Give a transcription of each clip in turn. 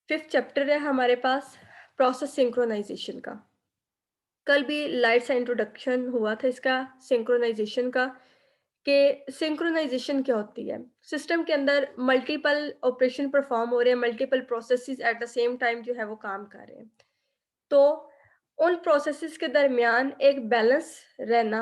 5th chapter है हमारे पास process synchronization का। कल भी लाइट सा इंट्रोडक्शन हुआ था इसका सिंक्रोनाइजेशन का कि सिंक्रोनाइजेशन क्या होती है। सिस्टम के अंदर मल्टीपल ऑपरेशन परफॉर्म हो रहे हैं, multiple processes eight the same time जो है वो काम कर रहे हैं। तो उन प्रोसेसेस के दरमियान एक बैलेंस रहना,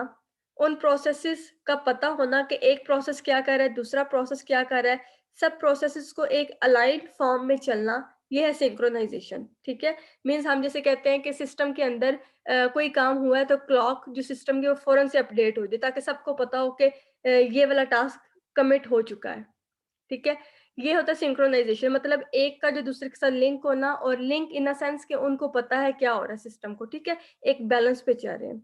उन प्रोसेसेस का पता होना कि एक प्रोसेस क्या कर रहा है, दूसरा प्रोसेस क्या कर रहा है, सब प्रोसेसेस को एक अलाइन्ड फॉर्म में चलना, ये है सिंक्रोनाइजेशन। ठीक है? मीन्स हम जैसे कहते हैं कि सिस्टम के अंदर कोई काम हुआ है तो क्लॉक जो सिस्टम की वो फौरन से अपडेट हो जाए ताकि सबको पता हो कि ये वाला टास्क कमिट हो चुका है। ठीक है? ये होता है सिंक्रोनाइजेशन, मतलब एक का जो दूसरे के साथ लिंक होना, और लिंक इन अ सेंस कि उनको पता है क्या हो रहा है सिस्टम को। ठीक है? एक बैलेंस पे चल रहे हैं।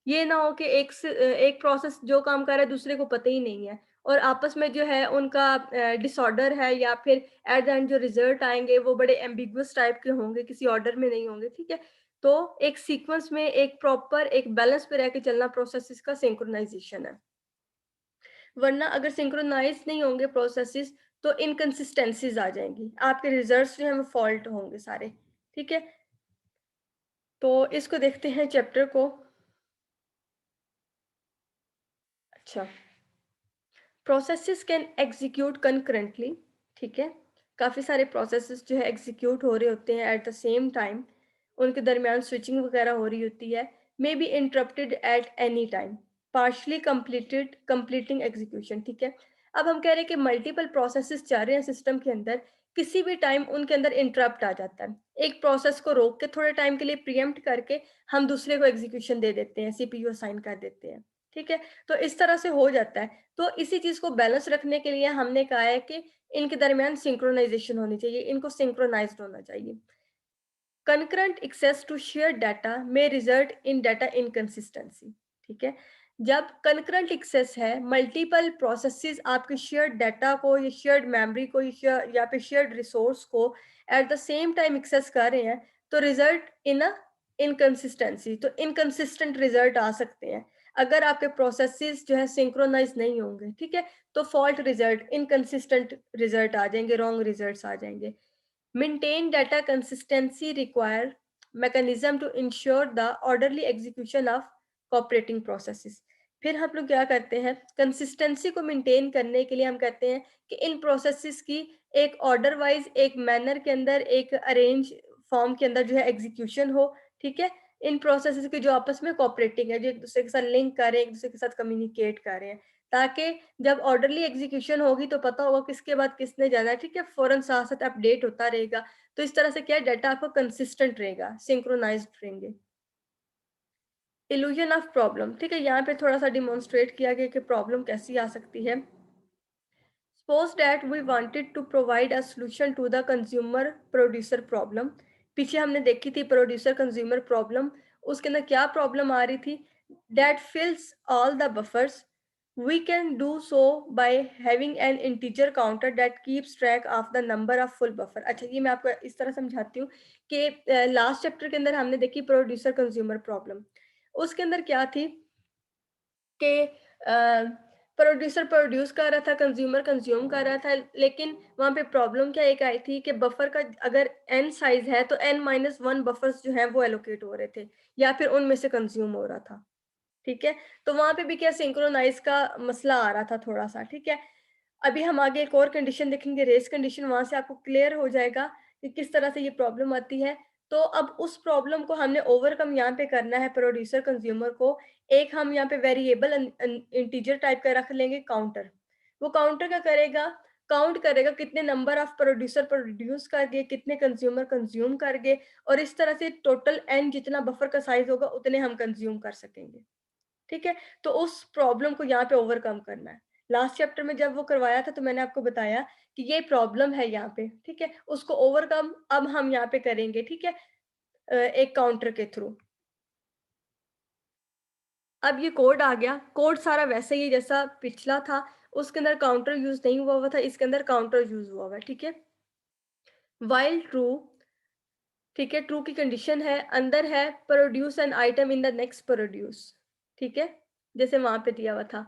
ये ना हो कि एक प्रोसेस जो काम कर रहा है दूसरे को पता ही नहीं है और आपस में जो है उनका डिसऑर्डर है, या फिर एट द एंड जो रिजल्ट आएंगे वो बड़े एम्बिगुअस टाइप के होंगे, किसी ऑर्डर में नहीं होंगे। ठीक है? तो एक सीक्वेंस में एक प्रॉपर एक बैलेंस पे रह के चलना प्रोसेस का सिंक्रोनाइजेशन है। वरना अगर सिंक्रोनाइज नहीं होंगे प्रोसेसेस तो इनकंसिस्टेंसीज आ जाएंगी, आपके रिजल्ट्स जो हैं वो फॉल्ट होंगे सारे। ठीक है? तो इसको देखते हैं चैप्टर को। अच्छा, प्रोसेसेस कैन एग्जीक्यूट कंकरेंटली। ठीक है? काफ़ी सारे प्रोसेसेस जो है एग्जीक्यूट हो रहे होते हैं एट द सेम टाइम, उनके दरमियान स्विचिंग वगैरह हो रही होती है। May be interrupted at any time, partially completed completing execution. ठीक है? अब हम कह रहे हैं कि मल्टीपल प्रोसेसेस चल रहे हैं सिस्टम के अंदर, किसी भी टाइम उनके अंदर इंटरप्ट आ जाता है। एक प्रोसेस को रोक के थोड़े टाइम के लिए प्रीएम्प्ट करके हम दूसरे को एग्जीक्यूशन दे देते हैं, सीपीयू असाइन कर देते हैं। ठीक है? तो इस तरह से हो जाता है। तो इसी चीज़ को बैलेंस रखने के लिए हमने कहा है कि इनके दरमियान सिंक्रोनाइज़ेशन होनी चाहिए, इनको सिंक्रोनाइज़्ड होना चाहिए। Concurrent access to shared data may result in data inconsistency। ठीक है? जब concurrent access है, मल्टीपल प्रोसेसेस आपके शेयर्ड डाटा को या शेयर्ड मेमोरी को या फिर शेयर्ड रिसोर्स को at the same time access कर रहे हैं, तो रिजल्ट इन अ इनकंसिस्टेंसी, तो इनकंसिस्टेंट रिजल्ट आ सकते हैं। अगर आपके प्रोसेसेस जो है सिंक्रोनाइज नहीं होंगे, ठीक है, तो फॉल्ट रिजल्ट, इनकंसिस्टेंट रिजल्ट आ जाएंगे, रॉन्ग रिजल्ट्स आ जाएंगे। Maintain data consistency require mechanism to ensure the orderly execution of cooperating processes। फिर हम लोग क्या करते हैं, कंसिस्टेंसी को मेंटेन करने के लिए हम कहते हैं कि इन प्रोसेसेस की एक ऑर्डर वाइज, एक मैनर के अंदर, एक अरेंज फॉर्म के अंदर जो है एग्जीक्यूशन हो। ठीक है? इन प्रोसेसेस की जो आपस में कोऑपरेटिंग है, जो एक दूसरे के साथ लिंक कर रहे हैं, एक दूसरे के साथ कम्युनिकेट कर रहे हैं, ताकि जब ऑर्डरली एग्जीक्यूशन होगी तो पता होगा किसके बाद किसने जाना है। ठीक है? फौरन साथ साथ अपडेट होता रहेगा। तो इस तरह से क्या है, डाटा आपका कंसिस्टेंट रहेगा, सिंक्रोनाइज्ड रहेंगे। Illusion of problem. ठीक है? यहाँ पे थोड़ा सा डिमॉन्स्ट्रेट किया गया कि प्रॉब्लम कैसी आ सकती है। Suppose that we wanted to provide a solution to the consumer producer problem. पीछे हमने देखी थी प्रोड्यूसर कंज्यूमर प्रॉब्लम, उसके अंदर क्या प्रॉब्लम आ रही थी, that fills all the buffers. We can do so by having an integer counter that keeps track of the number of full buffer। अच्छा, ये मैं आपको इस तरह समझाती हूँ कि लास्ट चैप्टर के अंदर हमने देखी प्रोड्यूसर कंज्यूमर प्रॉब्लम। उसके अंदर क्या थी कि प्रोड्यूसर प्रोड्यूस कर रहा था, कंज्यूमर कंज्यूम कर रहा था, लेकिन वहाँ पे प्रॉब्लम क्या एक आई थी कि बफर का अगर n साइज है तो n-1 बफर्स जो हैं वो एलोकेट हो रहे थे, या फिर उनमें से कंज्यूम हो रहा था। ठीक है? तो वहाँ पे भी क्या सिंक्रोनाइज़ का मसला आ रहा था थोड़ा-सा। ठीक है? अभी हम आगे एक और कंडीशन देखेंगे, रेस कंडीशन, वहाँ से आपको क्लियर हो जाएगा कि किस तरह से ये प्रॉब्लम आती है। तो अब उस प्रॉब्लम को हमने ओवरकम यहाँ पे करना है प्रोड्यूसर कंज्यूमर को। एक हम यहाँ पे वेरिएबल इंटीजर टाइप का रख लेंगे काउंटर। वो काउंटर क्या करेगा, काउंट करेगा कितने नंबर ऑफ प्रोड्यूसर प्रोड्यूस कर गए, कितने कंज्यूमर कंज्यूम कर गए, और इस तरह से टोटल एन जितना बफर का साइज होगा उतने हम कंज्यूम कर सकेंगे। ठीक है? तो उस प्रॉब्लम को यहाँ पे ओवरकम करना है। लास्ट चैप्टर में जब वो करवाया था तो मैंने आपको बताया कि ये प्रॉब्लम है यहाँ पे। ठीक है? उसको ओवरकम अब हम यहाँ पे करेंगे। ठीक है? एक काउंटर के थ्रू। अब ये कोड आ गया, कोड सारा वैसे ही जैसा पिछला था, उसके अंदर काउंटर यूज़ नहीं हुआ था, इसके अंदर काउंटर यूज़ हुआ हुआ है। ठीक है? व्हाइल ट्रू, ठीक है, ट्रू की कंडीशन है, अंदर है produce an item in the next produce. ठीक है? जैसे वहाँ पे दिया हुआ था।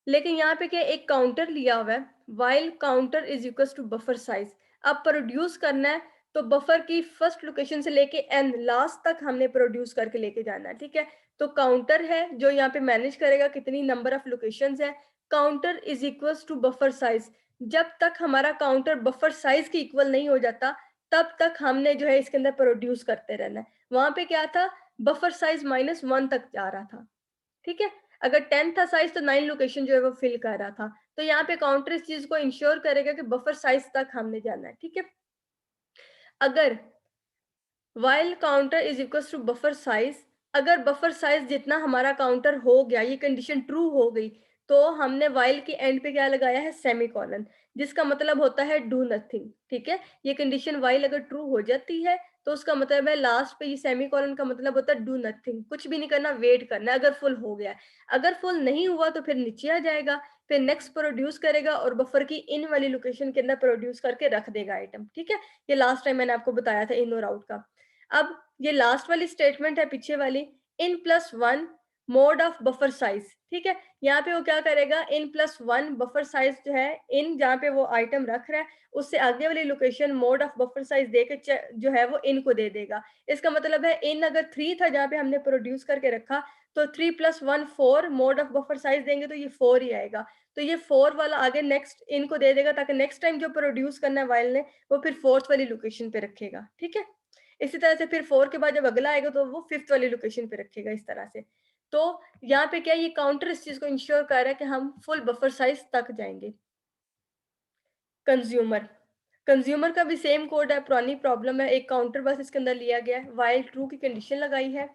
लेकिन यहाँ पे क्या एक काउंटर लिया हुआ है, while counter is equals to buffer size. अब प्रोड्यूस करना है तो बफर की फर्स्ट लोकेशन से लेके एन लास्ट तक हमने प्रोड्यूस करके लेके जाना है, ठीक है। तो काउंटर है जो यहाँ पे मैनेज करेगा कितनी नंबर ऑफ लोकेशंस है। Counter is equals to buffer size. जब तक हमारा काउंटर बफर साइज के इक्वल नहीं हो जाता तब तक हमने जो है इसके अंदर प्रोड्यूस करते रहना है। वहां पे क्या था, बफर साइज -1 तक जा रहा था, ठीक है। अगर 10 था साइज तो 9 लोकेशन जो है वो फिल कर रहा था। तो यहाँ पे काउंटर इस चीज को इंश्योर करेगा कि बफर साइज तक हमने जाना है, ठीक है। अगर while counter is equal to buffer size, अगर बफर साइज जितना हमारा काउंटर हो गया, ये कंडीशन ट्रू हो गई, तो हमने while के एंड पे क्या लगाया है, सेमीकोलन, जिसका मतलब होता है डू नथिंग, ठीक है। ये कंडीशन while अगर ट्रू हो जाती है तो उसका मतलब है लास्ट पे ये सेमीकोलन का मतलब होता है डू नथिंग, कुछ भी नहीं करना, वेट करना है। अगर फुल हो गया, अगर फुल नहीं हुआ तो फिर नीचे आ जाएगा, फिर नेक्स्ट प्रोड्यूस करेगा और बफर की इन वाली लोकेशन के अंदर प्रोड्यूस करके रख देगा आइटम, ठीक है। ये लास्ट टाइम मैंने आपको बताया था इन और आउट का। अब ये लास्ट वाली स्टेटमेंट है पीछे वाली, in plus one mod of buffer size, ठीक है। यहाँ पे वो क्या करेगा, in plus one buffer size जो है, इन जहाँ पे वो आइटम रख रहा है उससे आगे वाली location mod of buffer size दे के जो है वो इन को दे देगा। इसका मतलब है इन अगर 3 था जहाँ पे हमने प्रोड्यूस करके रखा, तो 3 + 1 4 मोड ऑफ बफर साइज देंगे तो ये 4 ही आएगा। तो ये 4 वाला आगे नेक्स्ट इन को दे देगा ताकि नेक्स्ट टाइम जो प्रोड्यूस करना है वाइल ने वो फिर 4th वाली लोकेशन पे रखेगा, ठीक है। इसी तरह से फिर 4 के बाद जब अगला आएगा तो वो 5th वाली लोकेशन पे रखेगा, इस तरह से। तो यहाँ पे क्या, ये काउंटर इस चीज को इंश्योर कर रहा है कि हम फुल बफर साइज तक जाएंगे। कंज्यूमर, कंज्यूमर का भी सेम कोड है, पुरानी प्रॉब्लम है, एक काउंटर बस इसके अंदर लिया गया है, वाइल ट्रू की कंडीशन लगाई है,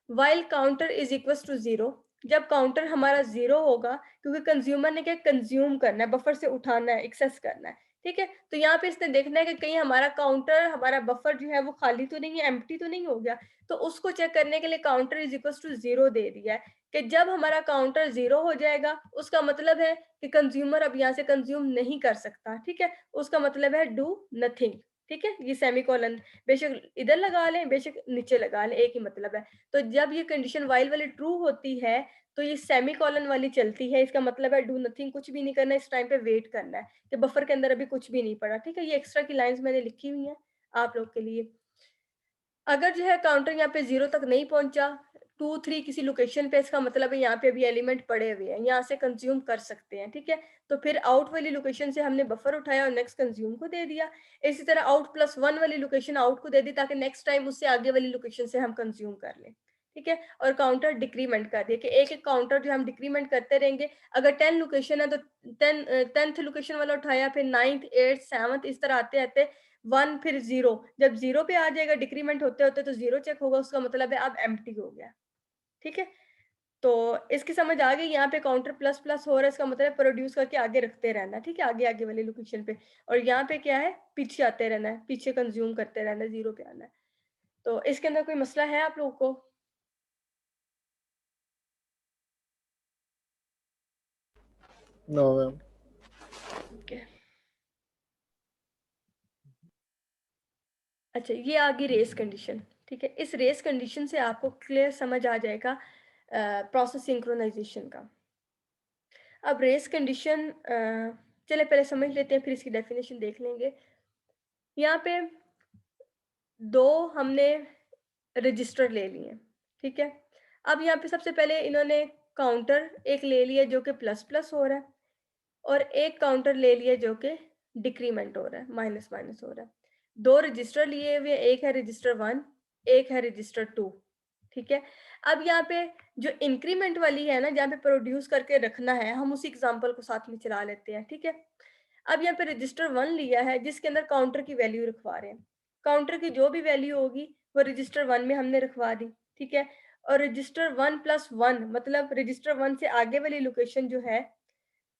while counter is equal to 0। जब काउंटर हमारा 0 होगा, क्योंकि कंज्यूमर ने क्या कंज्यूम करना है, बफर से उठाना है, एक्सेस करना है, ठीक है। तो यहाँ पे इसने देखना है कि कहीं हमारा काउंटर, हमारा बफर जो है वो खाली तो नहीं है, एम्प्टी तो नहीं हो गया। तो उसको चेक करने के लिए काउंटर इज इक्वल टू 0 दे दिया है कि जब हमारा काउंटर 0 हो जाएगा उसका मतलब है कि कंज्यूमर अब यहाँ से कंज्यूम नहीं कर सकता, ठीक है। उसका मतलब है डू नथिंग, ठीक है। ये सेमीकोलन बेशक इधर लगा लें बेशक नीचे लगा लें, एक ही मतलब है। तो जब ये कंडीशन वाइल वाली ट्रू होती है तो ये सेमीकोलन वाली चलती है, इसका मतलब है डू नथिंग, कुछ भी नहीं करना, इस टाइम पे वेट करना है कि बफर के अंदर अभी कुछ भी नहीं पड़ा, ठीक है। ये एक्स्ट्रा की लाइंस मैंने लिखी हुई हैं आप लोग के लिए। अगर जो है काउंटर यहाँ पे 0 तक नहीं पहुंचा, 2 3 किसी लोकेशन पे, इसका मतलब है यहाँ पे अभी एलिमेंट पड़े हुए हैं, यहाँ से कंज्यूम कर सकते हैं, ठीक है। तो फिर आउट वाली लोकेशन से हमने बफर उठाया और नेक्स्ट कंज्यूम को दे दिया। इसी तरह आउट प्लस 1 वाली लोकेशन आउट को दे दी ताकि नेक्स्ट टाइम उससे आगे वाली लोकेशन से हम कंज्यूम कर लें, ठीक है। और काउंटर डिक्रीमेंट कर दिया कि एक एक काउंटर जो हम डिक्रीमेंट करते रहेंगे। अगर 10 लोकेशन है तो 10th लोकेशन वाला उठाया, फिर 9th 8th 7th इस तरह आते आते 1 फिर 0, जब 0 पे आ जाएगा डिक्रीमेंट होते होते तो 0 चेक होगा, उसका मतलब है अब एम्प्टी हो गया, ठीक है। तो इसकी समझ आ गई, यहाँ पे काउंटर प्लस प्लस हो रहा है, इसका मतलब प्रोड्यूस करके आगे रखते रहना है, ठीक है, आगे आगे वाली लोकेशन पे। और यहाँ पे क्या है, पीछे आते रहना है, पीछे कंज्यूम करते रहना है, 0 पे आना है। तो इसके अंदर कोई मसला है आप लोगों को? No ma'am. okay. अच्छा, ये आ गई रेस कंडीशन, ठीक है। इस रेस कंडीशन से आपको क्लियर समझ आ जाएगा प्रोसेस सिंक्रोनाइजेशन का। अब रेस कंडीशन चले पहले समझ लेते हैं, फिर इसकी डेफिनेशन देख लेंगे। यहाँ पे 2 हमने रजिस्टर ले लिए, ठीक है। अब यहाँ पे सबसे पहले इन्होंने काउंटर एक ले लिया जो कि प्लस प्लस हो रहा है, और एक काउंटर ले लिया जो कि डिक्रीमेंट हो रहा है, माइनस माइनस हो रहा है। 2 रजिस्टर लिए हुए, एक है रजिस्टर 1, एक है रजिस्टर 2, ठीक है। अब यहाँ पे जो इंक्रीमेंट वाली है ना, जहाँ पे प्रोड्यूस करके रखना है, हम उसी एग्जांपल को साथ में चला लेते हैं, ठीक है। अब यहाँ पे रजिस्टर 1 लिया है जिसके अंदर काउंटर की वैल्यू रखवा रहे हैं। काउंटर की जो भी वैल्यू होगी वो रजिस्टर 1 में हमने रखवा दी, ठीक है। और रजिस्टर 1 + 1 मतलब रजिस्टर 1 से आगे वाली लोकेशन जो है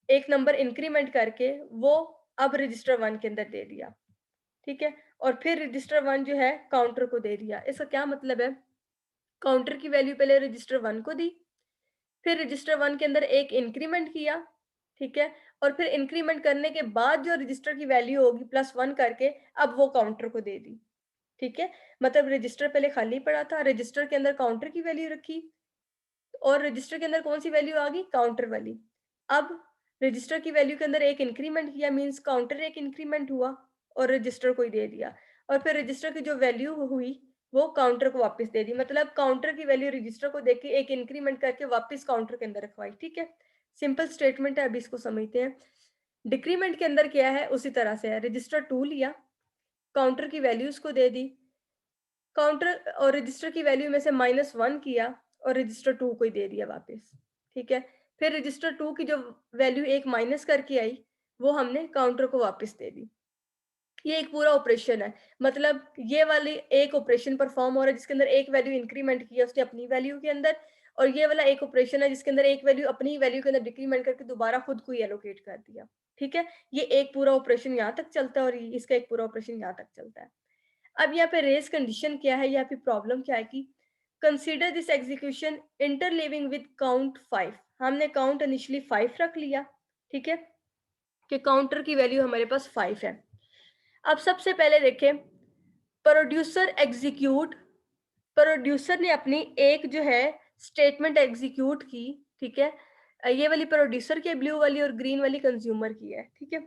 एक नंबर इंक्रीमेंट करके वो अब रजिस्टर 1 के अंदर दे दिया, ठीक है। और फिर रजिस्टर 1 जो है काउंटर को दे दिया। इसका क्या मतलब है, काउंटर की वैल्यू पहले रजिस्टर 1 को दी, फिर रजिस्टर 1 के अंदर एक इंक्रीमेंट किया, ठीक है। और फिर इंक्रीमेंट करने के बाद जो रजिस्टर की वैल्यू होगी +1 करके अब वो काउंटर को दे दी, ठीक है। मतलब रजिस्टर पहले खाली पड़ा था, रजिस्टर के अंदर काउंटर की वैल्यू रखी और रजिस्टर के अंदर कौन सी वैल्यू आ गई, काउंटर वाली। अब रजिस्टर की वैल्यू के अंदर एक इंक्रीमेंट किया, मींस काउंटर एक इंक्रीमेंट हुआ और रजिस्टर को ही दे दिया। और फिर रजिस्टर की जो वैल्यू हुई वो काउंटर को वापस दे दी, मतलब काउंटर की वैल्यू रजिस्टर को देके एक इंक्रीमेंट करके वापस काउंटर के अंदर रखवाई। ठीक है, सिंपल स्टेटमेंट है, अभी इसको समझते हैं। डिक्रीमेंट के अंदर क्या है, उसी तरह से है, रजिस्टर 2 लिया, काउंटर की वैल्यू उसको दे दी, काउंटर और रजिस्टर की वैल्यू में से -1 किया और रजिस्टर 2 को ही दे दिया वापस। ठीक है, फिर रजिस्टर 2 की जो वैल्यू एक माइनस करके आई वो हमने काउंटर को वापस दे दी। ये एक पूरा ऑपरेशन है, मतलब ये वाली एक ऑपरेशन परफॉर्म हो रहा है जिसके अंदर एक वैल्यू इंक्रीमेंट किया उसने अपनी वैल्यू के अंदर, और ये वाला एक ऑपरेशन है जिसके अंदर एक वैल्यू अपनी वैल्यू के अंदर डिक्रीमेंट करके दोबारा खुद को ही एलोकेट कर दिया। ठीक है, ये एक पूरा ऑपरेशन यहाँ तक चलता है और इसका एक पूरा ऑपरेशन यहाँ तक चलता है। अब यहाँ पे रेस कंडीशन क्या है, यहाँ पे प्रॉब्लम क्या है कि consider this execution interleaving with count 5। हमने काउंट इनिशियली 5 रख लिया, ठीक है, कि काउंटर की वैल्यू हमारे पास 5 है। अब सबसे पहले देखें, प्रोड्यूसर एग्जीक्यूट, प्रोड्यूसर ने अपनी एक जो है स्टेटमेंट एग्जीक्यूट की। ठीक है, ये वाली प्रोड्यूसर की, ब्लू वाली और ग्रीन वाली कंज्यूमर की है। ठीक है,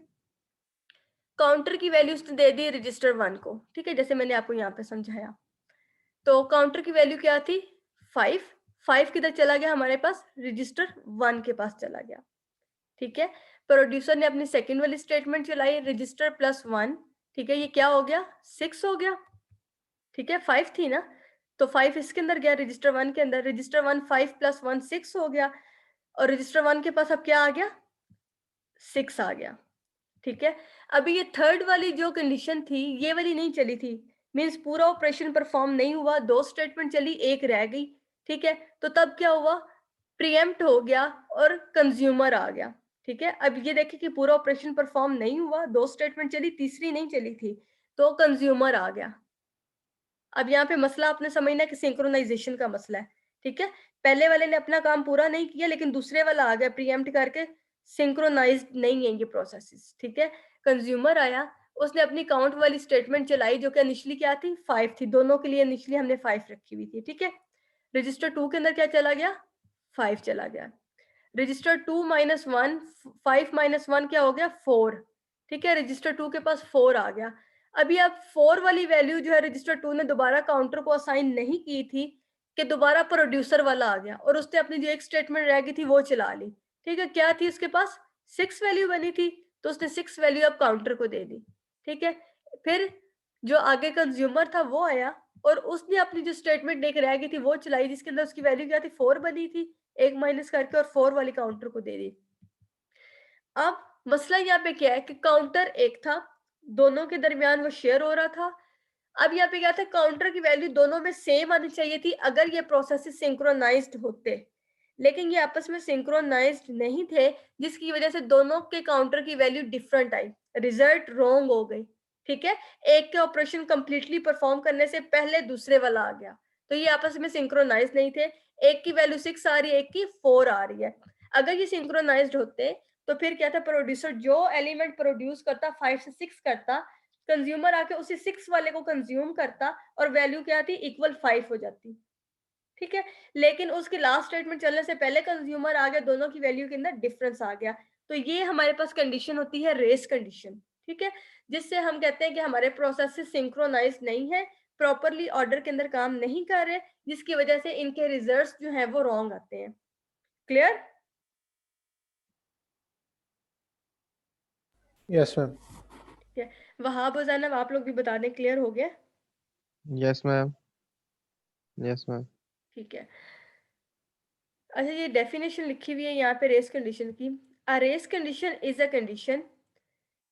काउंटर की वैल्यू उसने दे दी रजिस्टर 1 को। ठीक है, जैसे मैंने आपको यहाँ पे समझाया, तो काउंटर की वैल्यू क्या थी, 5। 5 किधर चला गया, हमारे पास रजिस्टर 1 के पास चला गया। ठीक है, प्रोड्यूसर ने अपनी सेकंड वाली स्टेटमेंट चलाई, रजिस्टर +1। ठीक है, ये क्या हो गया, 6 हो गया। ठीक है, 5 थी ना, तो 5 इसके अंदर गया, रजिस्टर 1 के अंदर, रजिस्टर 1 5 + 1 6 हो गया, और रजिस्टर 1 के पास अब क्या आ गया, 6 आ गया। ठीक है, अभी ये थर्ड वाली जो कंडीशन थी ये वाली नहीं चली थी, मींस पूरा ऑपरेशन परफॉर्म नहीं हुआ, 2 स्टेटमेंट चली, एक रह गई। ठीक है, तो तब क्या हुआ, प्रीएम्प्ट हो गया और कंज्यूमर आ गया। ठीक है, अब ये देखिए कि पूरा ऑपरेशन परफॉर्म नहीं हुआ, 2 स्टेटमेंट चली, तीसरी नहीं चली थी, तो कंज्यूमर आ गया। अब यहाँ पे मसला आपने समझना है कि सिंक्रोनाइजेशन का मसला है। ठीक है, पहले वाले ने अपना काम पूरा नहीं किया लेकिन दूसरे वाला आ गया प्रीएम्प्ट करके, सिंक्रोनाइज्ड नहीं है ये प्रोसेसेस। ठीक है, कंज्यूमर आया, उसने अपनी काउंट वाली स्टेटमेंट चलाई जो कि इनिशियली क्या थी, 5 थी, दोनों के लिए इनिशियली हमने 5 रखी हुई थी। ठीक है, रजिस्टर 2 के अंदर क्या चला गया, 5 चला गया, रजिस्टर 2 माइनस 1, 5 माइनस 1 क्या हो गया, 4। ठीक है, रजिस्टर 2 के पास 4 आ गया। अभी अब 4 वाली वैल्यू जो है रजिस्टर 2 ने दोबारा काउंटर को असाइन नहीं की थी, कि दोबारा प्रोड्यूसर वाला आ गया और उसने अपनी जो एक स्टेटमेंट रह गई थी वो चला ली। ठीक है, क्या थी उसके पास, 6 वैल्यू बनी थी, तो उसने 6 वैल्यू अब काउंटर को दे दी। ठीक है, फिर जो आगे कंज्यूमर था वो आया और उसने अपनी जो स्टेटमेंट एक रह गई थी वो चलाई, जिसके अंदर उसकी वैल्यू क्या थी, 4 बनी थी, एक माइनस करके और 4 वाली काउंटर को दे दी। अब मसला यहाँ पे क्या है कि काउंटर एक था, दोनों के दरमियान वो शेयर हो रहा था। अब यहाँ पे क्या था, काउंटर की वैल्यू दोनों में सेम आनी चाहिए थी अगर ये प्रोसेस सिंक्रोनाइज्ड होते, लेकिन ये आपस में सिंक्रोनाइज्ड नहीं थे, जिसकी वजह से दोनों के काउंटर की value different I, result wrong हो गई। ठीक है, एक के ऑपरेशन कंप्लीटली परफॉर्म करने से पहले दूसरे वाला आ गया, तो ये आपस में सिंक्रोनाइज नहीं थे, एक की वैल्यू 6 आ रही है, एक की 4 आ रही है। अगर ये सिंक्रोनाइज्ड होते तो फिर क्या था, प्रोड्यूसर जो एलिमेंट प्रोड्यूस करता 5 से 6 करता, कंज्यूमर आके उसी 6 वाले को कंज्यूम करता और वैल्यू क्या थी, इक्वल 5 हो जाती। ठीक है, लेकिन उसके लास्ट स्टेटमेंट चलने से पहले कंज्यूमर आ गया, दोनों की वैल्यू के अंदर डिफरेंस आ गया, तो ये हमारे पास कंडीशन होती है रेस कंडीशन। ठीक है, जिससे हम कहते हैं कि हमारे प्रोसेस सिंक्रोनाइज नहीं है, प्रॉपरली ऑर्डर के अंदर काम नहीं कर रहे, जिसकी वजह से इनके रिजल्ट्स जो हैं वो रॉन्ग आते हैं। क्लियर? Yes ma'am. ठीक है, वहाब और ज़ैनब आप लोग भी बता दें, क्लियर हो गया? Yes ma'am. Yes ma'am. ठीक है, अच्छा ये डेफिनेशन लिखी हुई है यहाँ पे रेस कंडीशन की। A race condition is a condition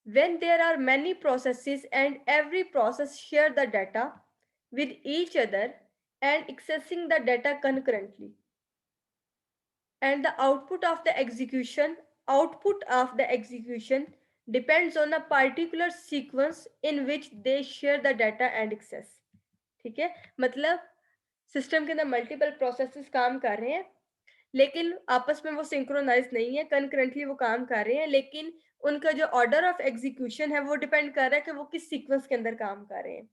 when there are many processes and every process share the data with each other and accessing the data concurrently, and the output of the execution depends on a particular sequence in which they share the data and access। ठीक है, मतलब system के अंदर multiple processes काम कर रहे हैं लेकिन आपस में वो सिंक्रोनाइज नहीं है, कनकरेंटली वो काम कर रहे हैं, लेकिन उनका जो ऑर्डर ऑफ एग्जीक्यूशन है वो डिपेंड कर रहा है कि वो किस सीक्वेंस के अंदर काम कर रहे हैं।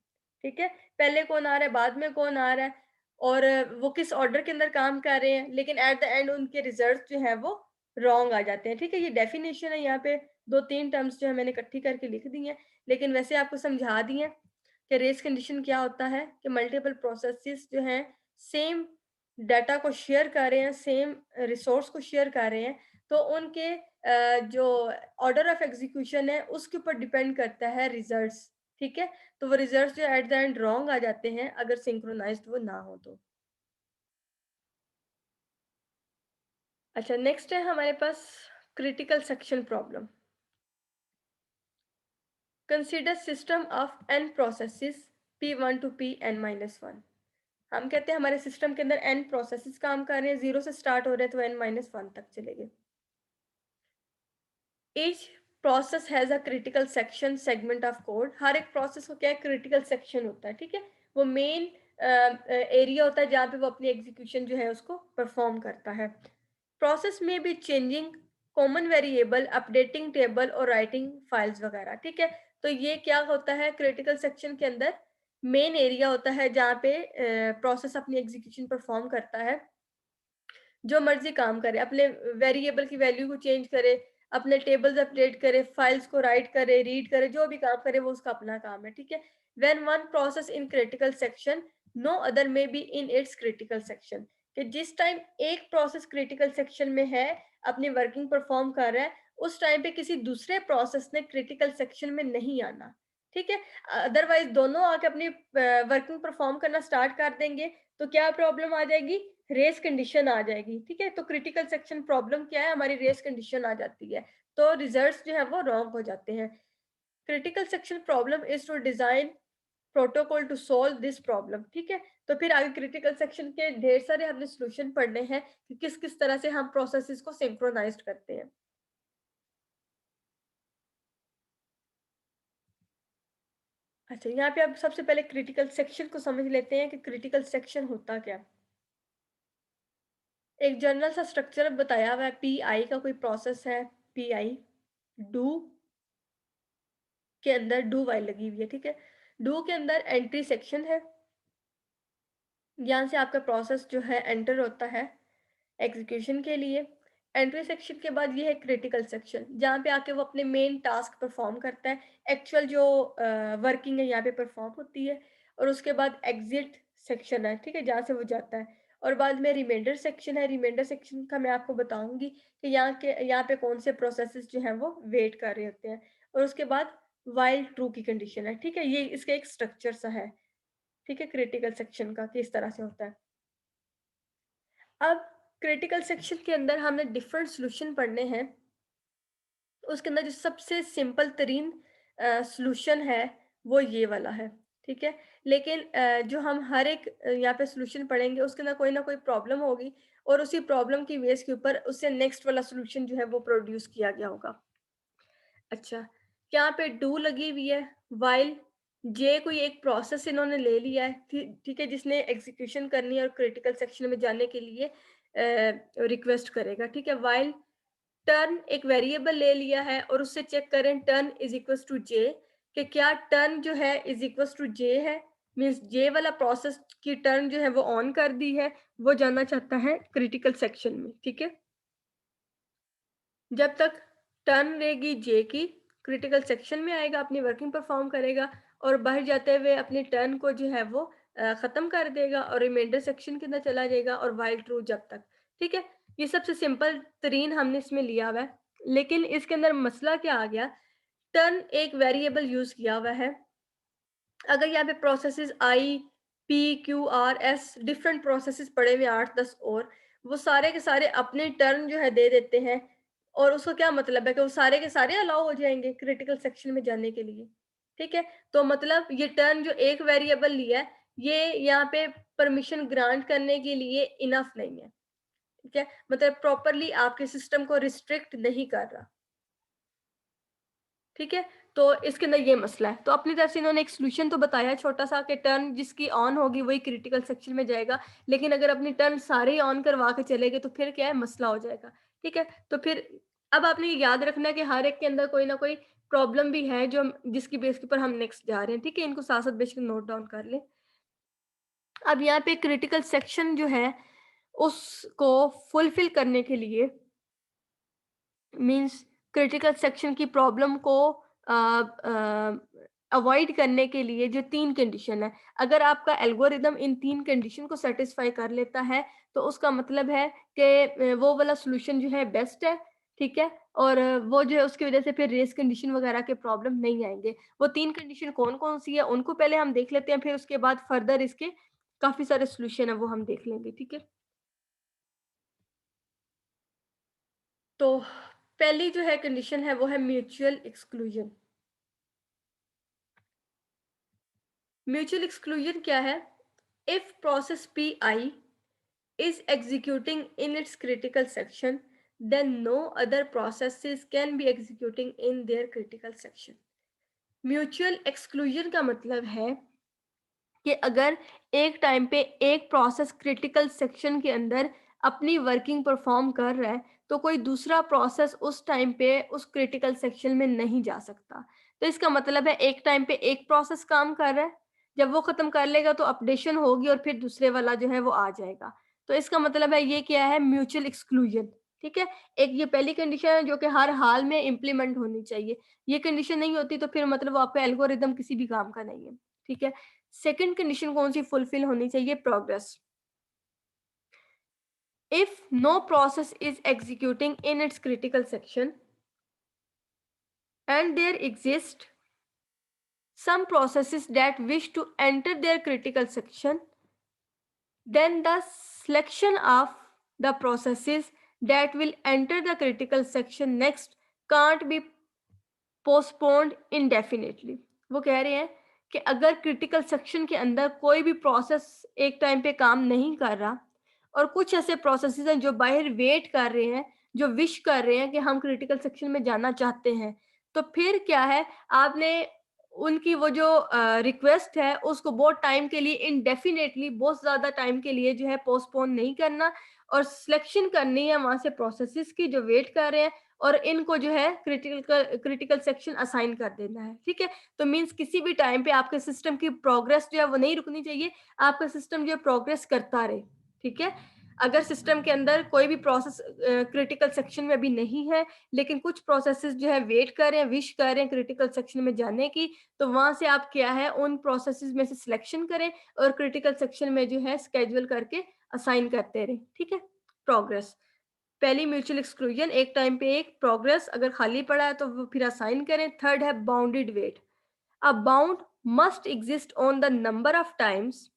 ठीक है, पहले कौन आ रहा है, बाद में कौन आ रहा है, और वो किस ऑर्डर के अंदर काम कर रहे हैं, लेकिन एट द एंड उनके रिजल्ट जो है वो रॉन्ग आ जाते हैं। ठीक है, ये डेफिनेशन है, यहाँ पे 2-3 टर्म्स जो है मैंने इकट्ठी करके लिख दी हैं, लेकिन वैसे आपको समझा दी हैं। कि रेस कंडीशन क्या होता है कि मल्टीपल प्रोसेसेस जो हैं सेम डाटा को शेयर कर रहे हैं, सेम रिसोर्स को शेयर कर रहे हैं, तो उनके जो ऑर्डर ऑफ एग्जीक्यूशन है उसके ऊपर डिपेंड करता है रिजल्ट्स, ठीक है? तो वो रिजल्ट्स जो एट द एंड रॉन्ग आ जाते हैं अगर सिंक्रोनाइज्ड वो ना हो तो। अच्छा, नेक्स्ट है हमारे पास critical section problem. Consider system of n processes p1 to pn-1। हम कहते हैं हमारे सिस्टम के अंदर n प्रोसेसेस काम कर रहे हैं, 0 से स्टार्ट हो रहे हैं तो n-1 तक चलेंगे। Each process has a critical section segment of code. हर एक प्रोसेस को क्या है, क्रिटिकल सेक्शन होता है, ठीक है? वो मेन एरिया होता है जहाँ पे वो अपनी एग्जीक्यूशन जो है उसको परफॉर्म करता है। प्रोसेस में भी changing common variable, updating table और राइटिंग फाइल्स वगैरह, ठीक है? तो ये क्या होता है, क्रिटिकल सेक्शन के अंदर मेन एरिया होता है जहाँ पे प्रोसेस अपनी एग्जीक्यूशन परफॉर्म करता है, जो मर्जी काम करे, अपने वेरिएबल की वैल्यू को चेंज करे, अपने टेबल्स अपडेट करे, फाइल्स को राइट करे, रीड करे, जो भी काम करे वो उसका अपना काम है, ठीक है? When one process in critical section, no other may be in its critical section. कि जिस टाइम एक प्रोसेस क्रिटिकल सेक्शन में है, अपनी वर्किंग परफॉर्म कर रहा है, उस टाइम पे किसी दूसरे प्रोसेस ने क्रिटिकल सेक्शन में नहीं आना, ठीक है? अदरवाइज दोनों आके अपनी वर्किंग परफॉर्म करना स्टार्ट कर देंगे तो क्या प्रॉब्लम आ जाएगी, रेस कंडीशन आ जाएगी, ठीक है? तो क्रिटिकल सेक्शन प्रॉब्लम क्या है, हमारी रेस कंडीशन आ जाती है, तो रिजल्ट्स जो है वो रॉन्ग हो जाते हैं। Critical section problem is to design protocol to solve this problem, ठीक है? तो फिर आगे क्रिटिकल सेक्शन के ढेर सारे हमने सॉल्यूशन पढ़ने हैं कि किस किस तरह से हम प्रोसेसेस को सिंक्रोनाइज्ड करते हैं। अच्छा, यहाँ पे अब सबसे पहले क्रिटिकल सेक्शन को समझ लेते हैं कि क्रिटिकल सेक्शन होता क्या। एक जनरल सा स्ट्रक्चर बताया हुआ है, पी आई का कोई प्रोसेस है, पी आई डू के अंदर डू वाइल लगी हुई है, ठीक है? डू के अंदर एंट्री सेक्शन है, यहाँ से आपका प्रोसेस जो है एंटर होता है एग्जीक्यूशन के लिए। एंट्री सेक्शन के बाद ये है क्रिटिकल सेक्शन, जहाँ पे आके वो अपने मेन टास्क परफॉर्म करता है, एक्चुअल जो वर्किंग है यहाँ पे परफॉर्म होती है। और उसके बाद एग्जिट सेक्शन है, ठीक है, जहाँ से वो जाता है। और बाद में रिमाइंडर सेक्शन है। रिमाइंडर सेक्शन का मैं आपको बताऊंगी कि यहाँ पे कौन से प्रोसेसेस जो हैं वो वेट कर रहे होते हैं। और उसके बाद वाइल ट्रू की कंडीशन है, ठीक है? ये इसका एक स्ट्रक्चर सा है, ठीक है, क्रिटिकल सेक्शन का किस तरह से होता है। अब क्रिटिकल सेक्शन के अंदर हमने डिफरेंट सॉल्यूशन पढ़ने हैं। उसके अंदर जो सबसे सिंपल तरीन सॉल्यूशन है वो ये वाला है, ठीक है? लेकिन जो हम हर एक यहाँ पे सॉल्यूशन पढ़ेंगे उसके अंदर कोई ना कोई प्रॉब्लम होगी, और उसी प्रॉब्लम की बेस के ऊपर उससे नेक्स्ट वाला सॉल्यूशन जो है वो प्रोड्यूस किया गया होगा। अच्छा, यहाँ पे डू लगी हुई है, व्हाइल जे कोई एक प्रोसेस इन्होंने ले लिया है, ठीक है, जिसने एग्जीक्यूशन करनी है और क्रिटिकल सेक्शन में जाने के लिए रिक्वेस्ट करेगा, ठीक है? व्हाइल टर्न एक वेरिएबल ले लिया है और उससे चेक करें टर्न इज इक्वल टू जे, कि क्या टर्न जो है इज इक्वल टू जे है, मीन्स जे वाला प्रोसेस की टर्न जो है वो ऑन कर दी है, वो जाना चाहता है क्रिटिकल सेक्शन में, ठीक है? जब तक टर्न रहेगी जे की, क्रिटिकल सेक्शन में आएगा, अपनी वर्किंग परफॉर्म करेगा और बाहर जाते हुए अपनी टर्न को जो है वो खत्म कर देगा और रिमाइंडर सेक्शन के अंदर चला जाएगा, और वाइल ट्रू जब तक, ठीक है? ये सबसे सिंपल तरीन हमने इसमें लिया हुआ है। लेकिन इसके अंदर मसला क्या आ गया, टर्न एक वेरिएबल यूज किया हुआ है। अगर यहाँ पे processes I P Q R S different processes पड़े हुए 8-10 और, वो सारे के सारे अपने टर्न जो है दे देते हैं, और उसका क्या मतलब है कि वो सारे के सारे अलाउ हो जाएंगे क्रिटिकल सेक्शन में जाने के लिए, ठीक है? तो मतलब ये टर्न जो एक वेरिएबल लिया है, ये यहाँ पे परमिशन ग्रांट करने के लिए इनफ नहीं है, ठीक है? मतलब प्रॉपरली आपके सिस्टम को रिस्ट्रिक्ट नहीं कर रहा, ठीक है? तो इसके अंदर ये मसला है। तो अपनी तरफ से इन्होंने एक सॉल्यूशन तो बताया छोटा सा कि टर्न जिसकी ऑन होगी वही क्रिटिकल सेक्शन में जाएगा, लेकिन अगर अपनी टर्न सारे ही ऑन करवा के चले गए तो फिर क्या है, मसला हो जाएगा, ठीक है? तो फिर अब आपने ये याद रखना है कि हर एक के अंदर कोई ना कोई प्रॉब्लम भी है जो जिसकी बेस के ऊपर हम नेक्स्ट जा रहे हैं, ठीक है? इनको साथ-साथ बेशक नोट डाउन कर लें। अब यहाँ पे क्रिटिकल सेक्शन जो है उसको फुलफिल करने के लिए, मीन्स क्रिटिकल सेक्शन की प्रॉब्लम को अवॉइड करने के लिए जो 3 कंडीशन है, अगर आपका एल्गोरिदम इन 3 कंडीशन को सैटिस्फाई कर लेता है, तो उसका मतलब है कि वो वाला सॉल्यूशन जो है बेस्ट है, ठीक है? और वो जो है उसकी वजह से फिर रेस कंडीशन वगैरह के प्रॉब्लम नहीं आएँगे। वो 3 कंडीशन कौन-कौन सी है, उनको पहले हम देख लेते हैं, फिर उसके बाद फर्दर इसके काफ़ी सारे सॉल्यूशन है वो हम देख लेंगे, ठीक है? तो पहली जो है कंडीशन है वो है म्यूचुअल एक्सक्लूजन। म्यूचुअल एक्सक्लूजन क्या है? If process P is executing in its critical section, then no other processes can be executing in their critical section. Mutual exclusion का मतलब है कि अगर एक टाइम पे एक प्रोसेस क्रिटिकल सेक्शन के अंदर अपनी वर्किंग परफॉर्म कर रहा है, तो कोई दूसरा प्रोसेस उस टाइम पे उस क्रिटिकल सेक्शन में नहीं जा सकता। तो इसका मतलब है एक टाइम पे एक प्रोसेस काम कर रहा है, जब वो खत्म कर लेगा तो अपडेशन होगी और फिर दूसरे वाला जो है वो आ जाएगा। तो इसका मतलब है ये क्या है? म्यूचुअल एक्सक्लूजन, ठीक है? एक ये पहली कंडीशन है जो कि हर हाल में इम्प्लीमेंट होनी चाहिए। ये कंडीशन नहीं होती तो फिर मतलब आपका एल्गोरिदम किसी भी काम का नहीं है, ठीक है? सेकंड कंडीशन कौन सी फुलफिल होनी चाहिए? Progress. If no process is executing in its critical section and there exist some processes that wish to enter their critical section, then the selection of the processes that will enter the critical section next can't be postponed indefinitely। वो कह रहे हैं कि अगर critical section के अंदर कोई भी प्रोसेस एक टाइम पे काम नहीं कर रहा और कुछ ऐसे प्रोसेसेस हैं जो बाहर वेट कर रहे हैं, जो विश कर रहे हैं कि हम क्रिटिकल सेक्शन में जाना चाहते हैं, तो फिर क्या है, आपने उनकी वो जो रिक्वेस्ट है उसको बहुत टाइम के लिए इंडेफिनेटली बहुत ज़्यादा टाइम के लिए जो है पोस्टपोन नहीं करना और सिलेक्शन करनी है वहाँ से प्रोसेसेस की जो वेट कर रहे हैं और इनको जो है क्रिटिकल सेक्शन असाइन कर देना है, ठीक है? तो मीन्स किसी भी टाइम पे आपके सिस्टम की प्रोग्रेस जो है वो नहीं रुकनी चाहिए, आपका सिस्टम जो है प्रोग्रेस करता रहे, ठीक है? अगर सिस्टम के अंदर कोई भी प्रोसेस क्रिटिकल सेक्शन में अभी नहीं है, लेकिन कुछ प्रोसेसेस जो है वेट कर रहे हैं, विश कर रहे हैं क्रिटिकल सेक्शन में जाने की, तो वहाँ से आप क्या है उन प्रोसेसेस में से सिलेक्शन करें और क्रिटिकल सेक्शन में जो है शेड्यूल करके असाइन करते रहें, ठीक है? प्रोग्रेस। पहली म्यूचुअल एक्सक्लूजन एक टाइम पे एक, प्रोग्रेस अगर खाली पड़ा है तो वो फिर असाइन करें। थर्ड है bounded wait. A bound must exist on the number of times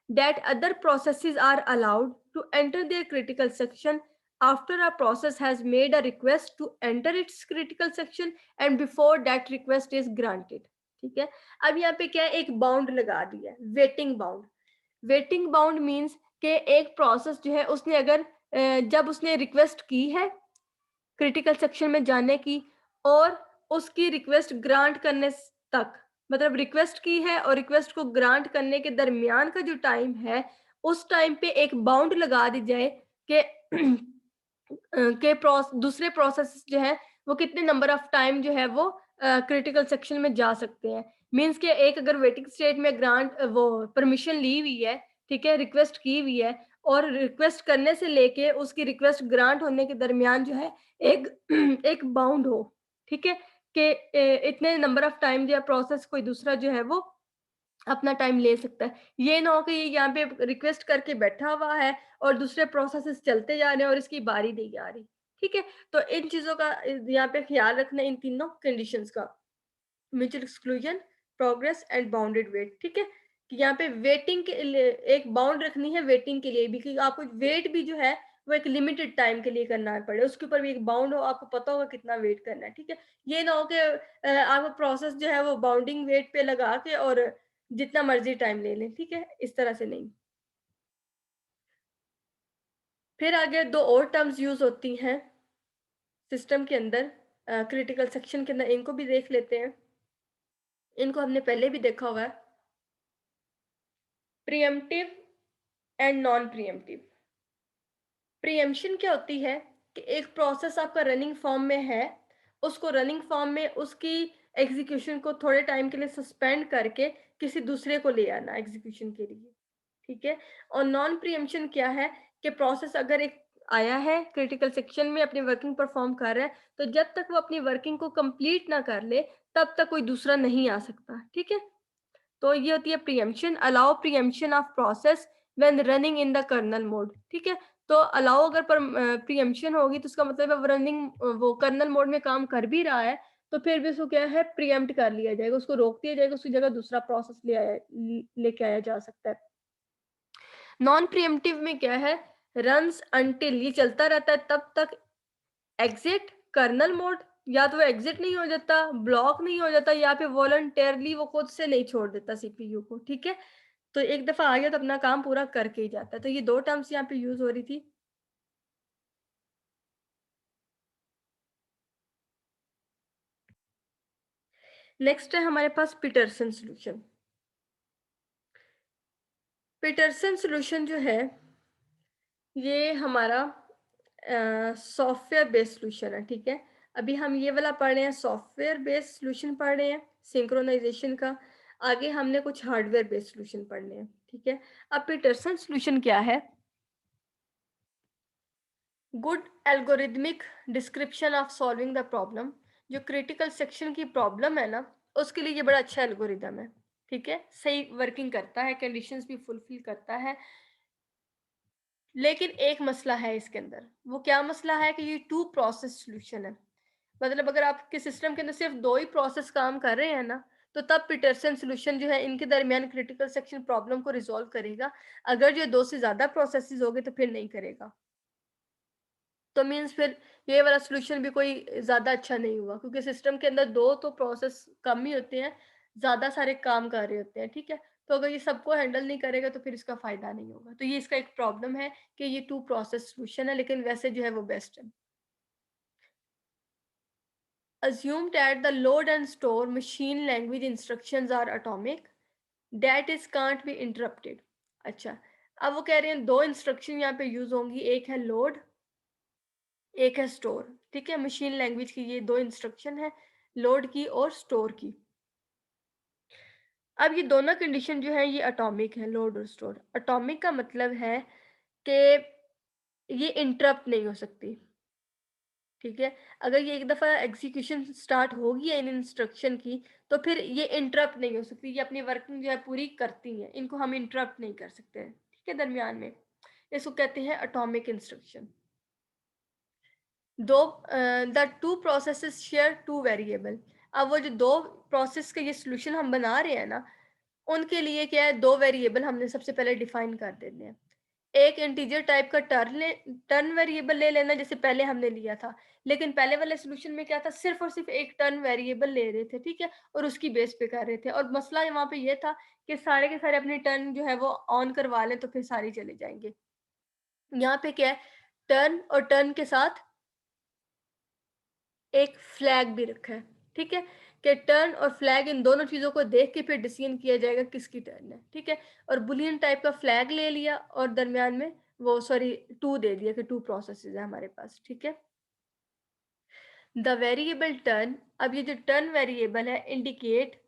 that other processes are allowed to enter their critical section after a process has made a request to enter its critical section and before that request is granted। ठीक है, अब यहाँ पे क्या है, एक bound लगा दिया है, waiting bound. Waiting bound means कि एक प्रोसेस जो है उसने अगर जब उसने रिक्वेस्ट की है क्रिटिकल सेक्शन में जाने की और उसकी रिक्वेस्ट ग्रांट करने तक, मतलब रिक्वेस्ट की है और रिक्वेस्ट को ग्रांट करने के दरमियान का जो टाइम है, उस टाइम पे एक बाउंड लगा दी जाए कि दूसरे प्रोसेस जो है वो कितने नंबर ऑफ टाइम जो है वो क्रिटिकल सेक्शन में जा सकते हैं। मीन्स कि एक अगर वेटिंग स्टेट में ग्रांट वो परमिशन ली हुई है, ठीक है, रिक्वेस्ट की हुई है और रिक्वेस्ट करने से लेके उसकी रिक्वेस्ट ग्रांट होने के दरमियान जो है एक एक बाउंड हो, ठीक है, कि इतने नंबर ऑफ टाइम जो है प्रोसेस कोई दूसरा जो है वो अपना टाइम ले सकता है। ये ना हो कि ये यहाँ पे रिक्वेस्ट करके बैठा हुआ है और दूसरे प्रोसेसेस चलते जा रहे हैं और इसकी बारी नहीं आ रही, ठीक है? तो इन चीज़ों का यहाँ पे ख्याल रखना, इन तीनों कंडीशंस का, mutual exclusion, progress and bounded wait, ठीक है? कि यहाँ पे वेटिंग के लिए एक बाउंड रखनी है, वेटिंग के लिए भी, कि आपको वेट भी जो है वो एक लिमिटेड टाइम के लिए करना पड़े, उसके ऊपर भी एक बाउंड हो, आपको पता होगा कितना वेट करना है, ठीक है? ये ना हो कि आपका प्रोसेस जो है वो बाउंडिंग वेट पे लगा के और जितना मर्जी टाइम ले लें, ठीक है? इस तरह से नहीं। फिर आगे दो और टर्म्स यूज होती हैं सिस्टम के अंदर, क्रिटिकल सेक्शन के अंदर, इनको भी देख लेते हैं। इनको हमने पहले भी देखा हुआ है, pre-emptive and non pre-emptive. Preemption क्या होती है कि एक प्रोसेस आपका रनिंग फॉर्म में है, उसको रनिंग फॉर्म में उसकी एग्जीक्यूशन को थोड़े टाइम के लिए सस्पेंड करके किसी दूसरे को ले आना एग्जीक्यूशन के लिए, ठीक है? और नॉन प्रीएम्पशन क्या है कि प्रोसेस अगर एक आया है क्रिटिकल सेक्शन में अपनी वर्किंग परफॉर्म कर रहा है, तो जब तक वो अपनी वर्किंग को कंप्लीट ना कर ले तब तक कोई दूसरा नहीं आ सकता, ठीक है। तो ये होती है preemption, allow preemption of process when running in the kernel mode, ठीक है। तो अलाउ अगर प्रीएम्पशन होगी तो उसका मतलब है वो रनिंग वो कर्नल मोड में काम कर भी रहा है, तो फिर भी उसको क्या है प्रीएम्प्ट कर लिया जाएगा, उसको रोक दिया जाएगा, उसकी जगह दूसरा प्रोसेस लेके आया जा सकता है। नॉन प्रीएम्प्टिव में क्या है, रन्स अंटिल, ये चलता रहता है तब तक एग्जिट कर्नल मोड, या तो वो एग्जिट नहीं हो जाता, ब्लॉक नहीं हो जाता, या फिर वॉलंटियरली वो खुद से नहीं छोड़ देता सीपीयू को, ठीक है। तो एक दफा आ गया तो अपना काम पूरा करके ही जाता है। तो ये दो टर्म्स यहाँ पे यूज हो रही थी। नेक्स्ट है हमारे पास पीटरसन सॉल्यूशन। पीटरसन सॉल्यूशन जो है ये हमारा सॉफ्टवेयर बेस्ड सॉल्यूशन है, ठीक है। अभी हम ये वाला पढ़ रहे हैं, सॉफ्टवेयर बेस्ड सॉल्यूशन पढ़ रहे हैं सिंक्रोनाइजेशन का। आगे हमने कुछ हार्डवेयर बेस्ड सॉल्यूशन पढ़ने हैं, ठीक है। अब पीटरसन सॉल्यूशन क्या है, good algorithmic description of solving the problem. जो क्रिटिकल सेक्शन की प्रॉब्लम है ना, उसके लिए ये बड़ा अच्छा एल्गोरिदम है, ठीक है। सही वर्किंग करता है, कंडीशंस भी फुलफिल करता है। लेकिन एक मसला है इसके अंदर, वो क्या मसला है कि ये टू प्रोसेस सॉल्यूशन है। मतलब अगर आपके सिस्टम के अंदर सिर्फ दो ही प्रोसेस काम कर रहे हैं ना, तो तब पीटरसन सॉल्यूशन जो है इनके दरमियान क्रिटिकल सेक्शन प्रॉब्लम को रिजॉल्व करेगा। अगर जो दो से ज्यादा प्रोसेसेस हो गए तो फिर नहीं करेगा। तो मीन्स फिर ये वाला सॉल्यूशन भी कोई ज़्यादा अच्छा नहीं हुआ, क्योंकि सिस्टम के अंदर दो तो प्रोसेस कम ही होते हैं, ज़्यादा सारे काम कर रहे होते हैं, ठीक है। तो अगर ये सबको हैंडल नहीं करेगा तो फिर इसका फ़ायदा नहीं होगा। तो ये इसका एक प्रॉब्लम है कि ये टू प्रोसेस सॉल्यूशन है, लेकिन वैसे जो है वो बेस्ट है। Assume that the load and store machine language instructions are atomic, that is can't be interrupted। अच्छा, अब वो कह रहे हैं दो इंस्ट्रक्शन यहाँ पे यूज होंगी, एक है लोड, एक है स्टोर, ठीक है। मशीन लैंग्वेज की ये दो इंस्ट्रक्शन है, लोड की और स्टोर की। अब ये दोनों कंडीशन जो है ये एटॉमिक है, लोड और स्टोर। एटॉमिक का मतलब है कि ये इंटरप्ट नहीं हो सकती, ठीक है। अगर ये एक दफ़ा एग्जीक्यूशन स्टार्ट होगी है इन इंस्ट्रक्शन की, तो फिर ये इंटरप्ट नहीं हो सकती, ये अपनी वर्किंग जो है पूरी करती हैं, इनको हम इंटरप्ट नहीं कर सकते हैं, ठीक है, दरमियान में। इसको कहते हैं एटॉमिक इंस्ट्रक्शन। दो the two processes share two variable. अब वो जो दो प्रोसेस के ये सॉल्यूशन हम बना रहे हैं ना, उनके लिए क्या है, दो वेरिएबल हमने सबसे पहले डिफाइन कर देने हैं। एक इंटीजर टाइप का टर्न वेरिएबल ले लेना, जैसे पहले हमने लिया था। लेकिन पहले वाले सॉल्यूशन में क्या था, सिर्फ और सिर्फ एक टर्न वेरिएबल ले रहे थे, ठीक है, और उसकी बेस पे कर रहे थे। और मसला वहाँ पे ये था कि सारे के सारे अपने टर्न जो है वो ऑन करवा लें तो फिर सारे चले जाएंगे। यहाँ पे क्या है, टर्न और टर्न के साथ एक फ्लैग भी रखा है, ठीक है, कि टर्न और फ्लैग इन दोनों चीज़ों को देख के फिर डिसीजन किया जाएगा किसकी टर्न है, ठीक है। और बुलियन टाइप का फ्लैग ले लिया और दरमियान में वो सॉरी टू दे दिया कि टू प्रोसेसेस है हमारे पास, ठीक है। द वेरिएबल टर्न, अब ये जो टर्न वेरिएबल है indicate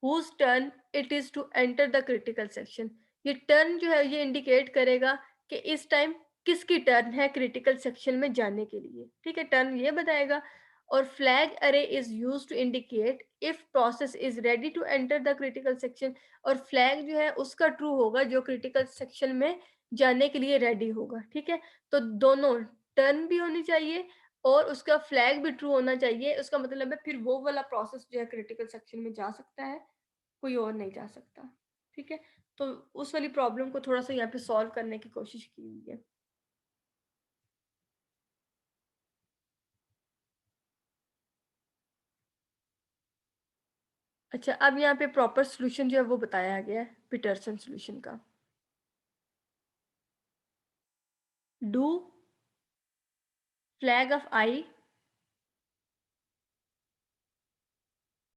whose turn it is to enter the critical section. ये टर्न जो है ये इंडिकेट करेगा कि इस टाइम किसकी टर्न है क्रिटिकल सेक्शन में जाने के लिए, ठीक है, टर्न ये बताएगा। और flag array is use to indicate if process is ready to enter the critical section. और फ्लैग जो है उसका ट्रू होगा जो क्रिटिकल सेक्शन में जाने के लिए रेडी होगा, ठीक है। तो दोनों टर्न भी होनी चाहिए और उसका फ्लैग भी ट्रू होना चाहिए। उसका मतलब है फिर वो वाला प्रोसेस जो है क्रिटिकल सेक्शन में जा सकता है, कोई और नहीं जा सकता, ठीक है। तो उस वाली प्रॉब्लम को थोड़ा सा यहाँ पे सॉल्व करने की कोशिश की हुई है। अच्छा, अब यहाँ पे प्रॉपर सॉल्यूशन जो है वो बताया गया है पीटरसन सॉल्यूशन का। Do flag of I